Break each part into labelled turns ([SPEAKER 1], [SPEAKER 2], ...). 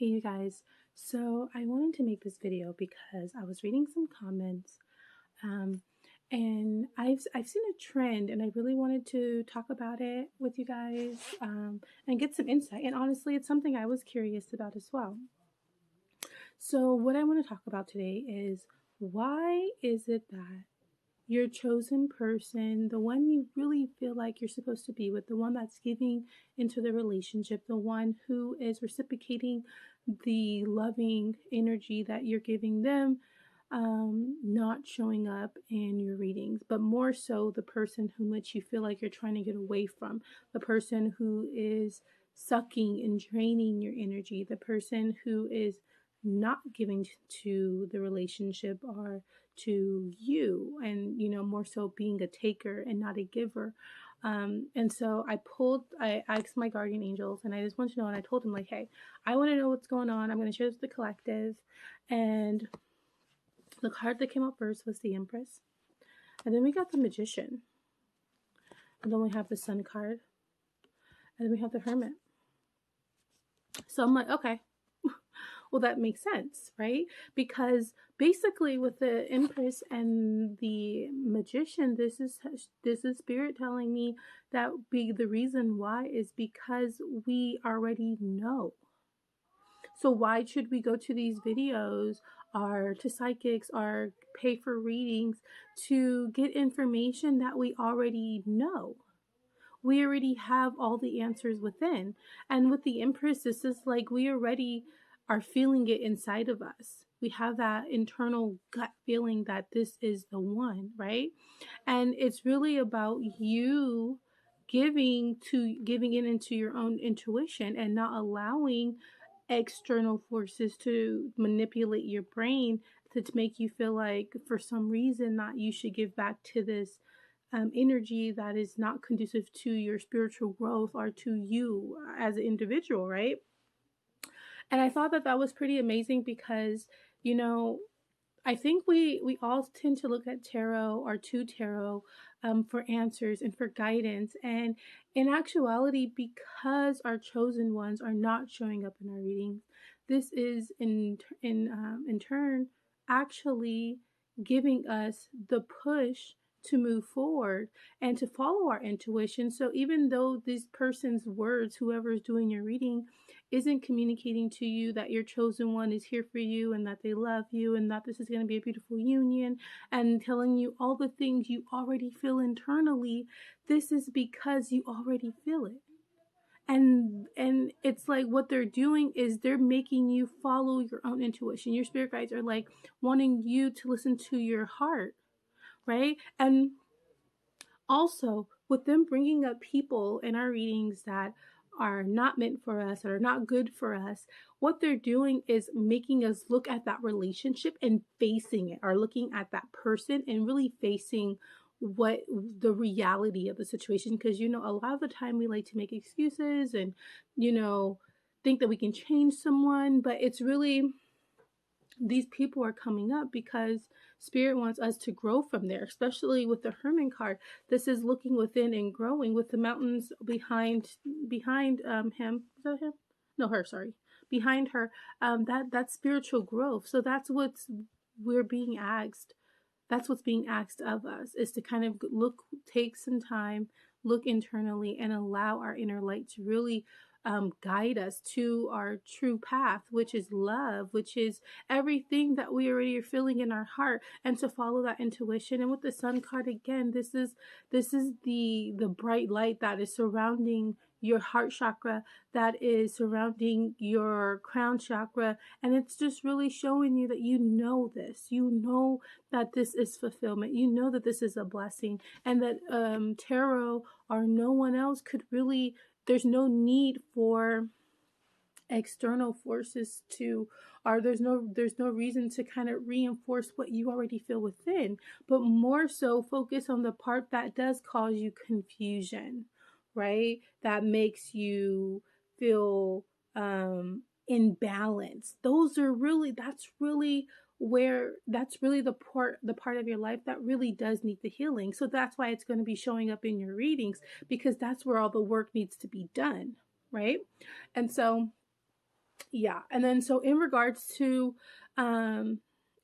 [SPEAKER 1] Hey you guys, so I wanted to make this video because I was reading some comments um, and I've seen a trend and I really wanted to talk about it with you guys and get some insight. And honestly, it's something I was curious about as well. So what I want to talk about today is, why is it that your chosen person, the one you really feel like you're supposed to be with, the one that's giving into the relationship, the one who is reciprocating the loving energy that you're giving them, not showing up in your readings, but more so the person whom which you feel like you're trying to get away from, the person who is sucking and draining your energy, the person who is not giving to the relationship or to you, and more so being a taker and not a giver. And so I asked my guardian angels, and I just want to know, and I told them, like, hey, I want to know what's going on. I'm going to share this with the collective. And the card that came up first was the Empress, and then we got the Magician, and then we have the Sun card, and then we have the Hermit. So I'm like, okay, well, that makes sense, right? Because basically with the Empress and the Magician, this is Spirit telling me that the reason why is because we already know. So why should we go to these videos or to psychics or pay for readings to get information that we already know? We already have all the answers within. And with the Empress, this is like we already are feeling it inside of us. We have that internal gut feeling that this is the one, right? And it's really about you giving it into your own intuition and not allowing external forces to manipulate your brain to make you feel like for some reason that you should give back to this energy that is not conducive to your spiritual growth or to you as an individual, right? And I thought that that was pretty amazing because, I think we all tend to look at tarot or to tarot for answers and for guidance. And in actuality, because our chosen ones are not showing up in our readings, this is in turn actually giving us the push to move forward and to follow our intuition. So even though this person's words, whoever is doing your reading, isn't communicating to you that your chosen one is here for you and that they love you and that this is going to be a beautiful union, and telling you all the things you already feel internally, this is because you already feel it. And it's like what they're doing is they're making you follow your own intuition. Your spirit guides are like wanting you to listen to your heart, right? And also, with them bringing up people in our readings that are not meant for us, that are not good for us, what they're doing is making us look at that relationship and facing it, or looking at that person and really facing what the reality of the situation. Because, a lot of the time we like to make excuses and, think that we can change someone, but it's really, these people are coming up because Spirit wants us to grow from there, especially with the Hermit card. This is looking within and growing with the mountains behind him. Is that him? No, her, sorry. Behind her, that's spiritual growth. So that's what's we're being asked. That's what's being asked of us, is to kind of take some time, look internally, and allow our inner light to really guide us to our true path, which is love, which is everything that we already are feeling in our heart, and to follow that intuition. And with the Sun card again, this is the bright light that is surrounding your heart chakra, that is surrounding your crown chakra, and it's just really showing you that you know that this is fulfillment, you know that this is a blessing, and that tarot or no one else could really, there's no need for external forces to, or there's no reason to kind of reinforce what you already feel within, but more so focus on the part that does cause you confusion, right? That makes you feel imbalanced. That's really the part of your life that really does need the healing. So that's why it's going to be showing up in your readings, because that's where all the work needs to be done, right? And so yeah. And then so in regards to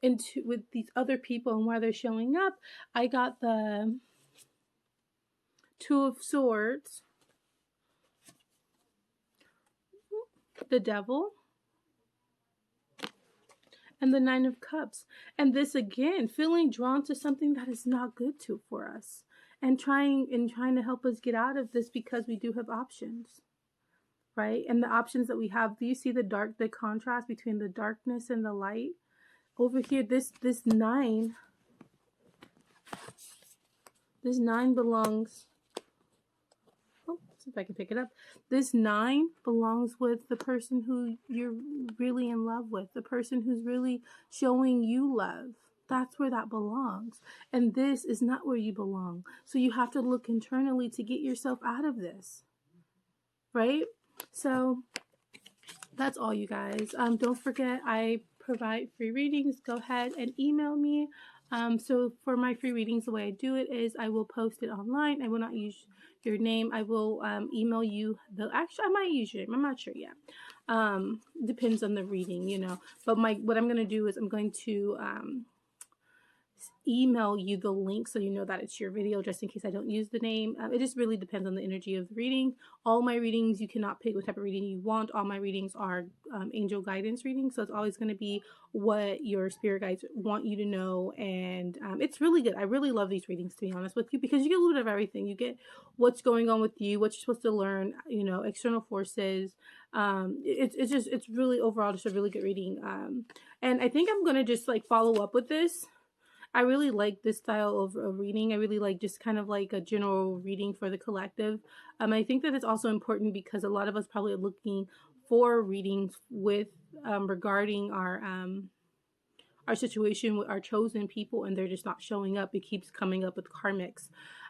[SPEAKER 1] into with these other people and why they're showing up, I got the Two of Swords, the Devil, and the Nine of Cups. And this again, feeling drawn to something that is not good to for us, and trying to help us get out of this, because we do have options, right? And the options that we have, do you see the contrast between the darkness and the light? Over here, this nine belongs, oh, see if I can pick it up. This 9 belongs with the person who you're really in love with, the person who's really showing you love. That's where that belongs. And this is not where you belong. So you have to look internally to get yourself out of this, right? So that's all, you guys. Don't forget, I provide free readings. Go ahead and email me. So for my free readings, the way I do it is I will post it online. I will not use your name. I will email you. Actually, I might use your name. I'm not sure yet. Depends on the reading, you know. But what I'm going to do is I'm going to email you the link so you know that it's your video, just in case I don't use the name. It just really depends on the energy of the reading. All my readings, you cannot pick what type of reading you want. All my readings are angel guidance readings, so it's always going to be what your spirit guides want you to know. And it's really good. I really love these readings, to be honest with you, because you get a little bit of everything. You get what's going on with you, what you're supposed to learn, you know, external forces. It's really overall just a really good reading. And I think I'm going to just like follow up with this. I really like this style of reading. I really like just kind of like a general reading for the collective. I think that it's also important because a lot of us probably are looking for readings with regarding our situation with our chosen people, and they're just not showing up. It keeps coming up with karmics.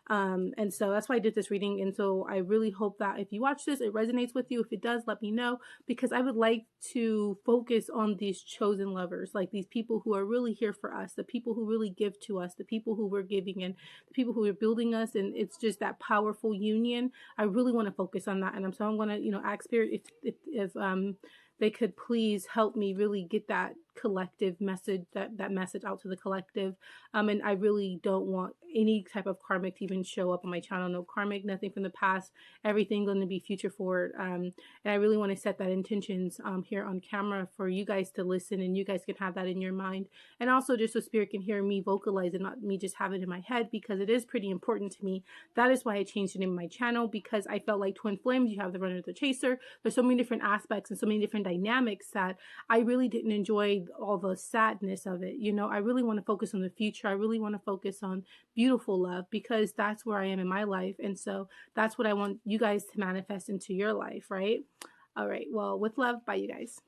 [SPEAKER 1] And so that's why I did this reading. And so I really hope that if you watch this, it resonates with you. If it does, let me know, because I would like to focus on these chosen lovers, like these people who are really here for us, the people who really give to us, the people who we're giving, and the people who are building us. And it's just that powerful union. I really want to focus on that. And so I'm going to, you know, ask Spirit if they could please help me really get that collective message, that message out to the collective. And I really don't want any type of karmic to even show up on my channel. No karmic, nothing from the past, everything going to be future forward. And I really want to set that intentions here on camera for you guys to listen, and you guys can have that in your mind. And also just so Spirit can hear me vocalize and not me just have it in my head, because it is pretty important to me. That is why I changed the name of my channel, because I felt like Twin Flames, you have the runner, the chaser. There's so many different aspects and so many different dynamics that I really didn't enjoy all the sadness of it. You know, I really want to focus on the future. I really want to focus on beautiful love, because that's where I am in my life. And so that's what I want you guys to manifest into your life, right? All right. Well, with love, bye, you guys.